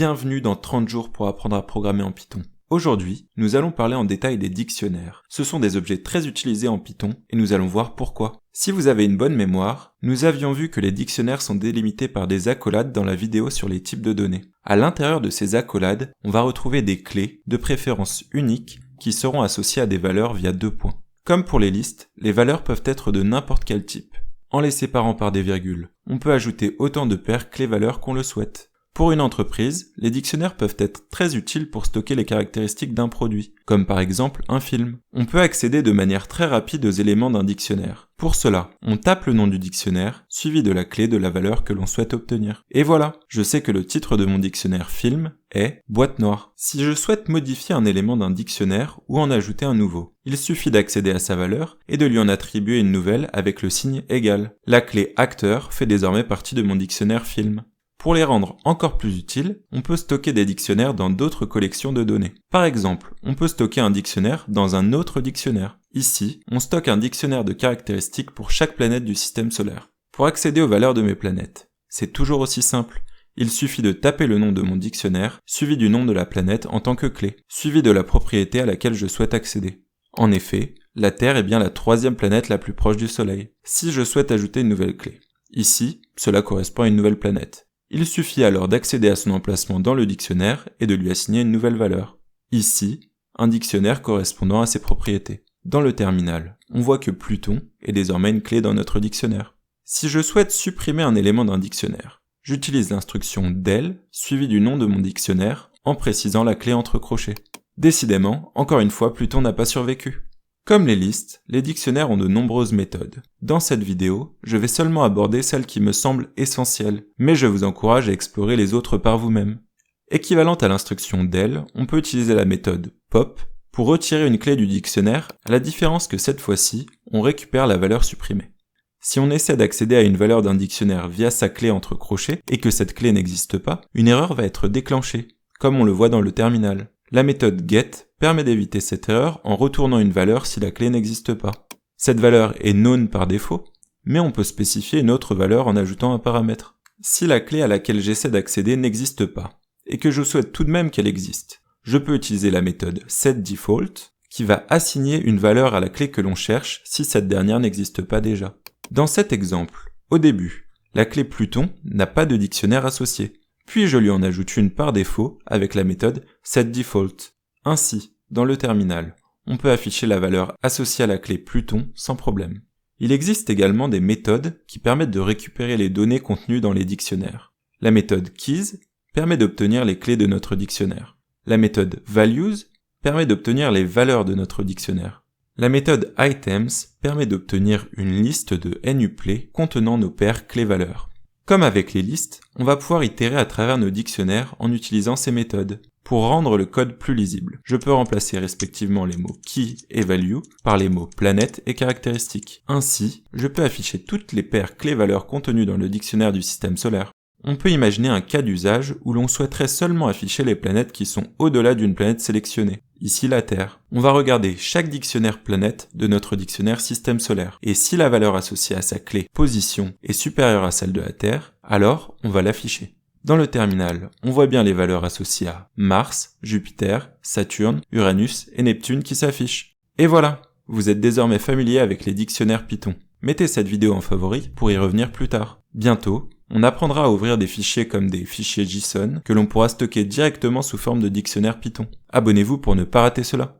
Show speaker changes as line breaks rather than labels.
bienvenue dans 30 jours pour apprendre à programmer en Python. Aujourd'hui, nous allons parler en détail des dictionnaires. Ce sont des objets très utilisés en Python et nous allons voir pourquoi. Si vous avez une bonne mémoire, nous avions vu que les dictionnaires sont délimités par des accolades dans la vidéo sur les types de données. À l'intérieur de ces accolades, on va retrouver des clés, de préférence uniques, qui seront associées à des valeurs via 2 points. Comme pour les listes, les valeurs peuvent être de n'importe quel type. En les séparant par des virgules, on peut ajouter autant de paires clés-valeurs qu'on le souhaite. Pour une entreprise, les dictionnaires peuvent être très utiles pour stocker les caractéristiques d'un produit, comme par exemple un film. On peut accéder de manière très rapide aux éléments d'un dictionnaire. Pour cela, on tape le nom du dictionnaire, suivi de la clé de la valeur que l'on souhaite obtenir. Et voilà, je sais que le titre de mon dictionnaire film est « boîte noire ». Si je souhaite modifier un élément d'un dictionnaire ou en ajouter un nouveau, il suffit d'accéder à sa valeur et de lui en attribuer une nouvelle avec le signe égal. La clé acteur fait désormais partie de mon dictionnaire film. Pour les rendre encore plus utiles, on peut stocker des dictionnaires dans d'autres collections de données. Par exemple, on peut stocker un dictionnaire dans un autre dictionnaire. Ici, on stocke un dictionnaire de caractéristiques pour chaque planète du système solaire. Pour accéder aux valeurs de mes planètes, c'est toujours aussi simple. Il suffit de taper le nom de mon dictionnaire, suivi du nom de la planète en tant que clé, suivi de la propriété à laquelle je souhaite accéder. En effet, la Terre est bien la 3e planète la plus proche du Soleil. Si je souhaite ajouter une nouvelle clé, ici, cela correspond à une nouvelle planète. Il suffit alors d'accéder à son emplacement dans le dictionnaire et de lui assigner une nouvelle valeur. Ici, un dictionnaire correspondant à ses propriétés. Dans le terminal, on voit que Pluton est désormais une clé dans notre dictionnaire. Si je souhaite supprimer un élément d'un dictionnaire, j'utilise l'instruction del suivie du nom de mon dictionnaire en précisant la clé entre crochets. Décidément, encore une fois, Pluton n'a pas survécu. Comme les listes, les dictionnaires ont de nombreuses méthodes. Dans cette vidéo, je vais seulement aborder celles qui me semblent essentielles, mais je vous encourage à explorer les autres par vous-même. Équivalente à l'instruction del, on peut utiliser la méthode pop pour retirer une clé du dictionnaire, à la différence que cette fois-ci, on récupère la valeur supprimée. Si on essaie d'accéder à une valeur d'un dictionnaire via sa clé entre crochets et que cette clé n'existe pas, une erreur va être déclenchée, comme on le voit dans le terminal. La méthode get permet d'éviter cette erreur en retournant une valeur si la clé n'existe pas. Cette valeur est known par défaut, mais on peut spécifier une autre valeur en ajoutant un paramètre. Si la clé à laquelle j'essaie d'accéder n'existe pas, et que je souhaite tout de même qu'elle existe, je peux utiliser la méthode setDefault, qui va assigner une valeur à la clé que l'on cherche si cette dernière n'existe pas déjà. Dans cet exemple, au début, la clé Pluton n'a pas de dictionnaire associé. Puis je lui en ajoute une par défaut avec la méthode setDefault. Ainsi, dans le terminal, on peut afficher la valeur associée à la clé Pluton sans problème. Il existe également des méthodes qui permettent de récupérer les données contenues dans les dictionnaires. La méthode keys permet d'obtenir les clés de notre dictionnaire. La méthode values permet d'obtenir les valeurs de notre dictionnaire. La méthode items permet d'obtenir une liste de nuplets contenant nos paires clés-valeurs. Comme avec les listes, on va pouvoir itérer à travers nos dictionnaires en utilisant ces méthodes. Pour rendre le code plus lisible, je peux remplacer respectivement les mots key et value par les mots planète et caractéristique. Ainsi, je peux afficher toutes les paires clés-valeurs contenues dans le dictionnaire du système solaire. On peut imaginer un cas d'usage où l'on souhaiterait seulement afficher les planètes qui sont au-delà d'une planète sélectionnée. Ici la Terre. On va regarder chaque dictionnaire planète de notre dictionnaire système solaire. Et si la valeur associée à sa clé position est supérieure à celle de la Terre, alors on va l'afficher. Dans le terminal, on voit bien les valeurs associées à Mars, Jupiter, Saturne, Uranus et Neptune qui s'affichent. Et voilà, vous êtes désormais familier avec les dictionnaires Python. Mettez cette vidéo en favori pour y revenir plus tard. Bientôt, on apprendra à ouvrir des fichiers comme des fichiers JSON que l'on pourra stocker directement sous forme de dictionnaire Python. Abonnez-vous pour ne pas rater cela.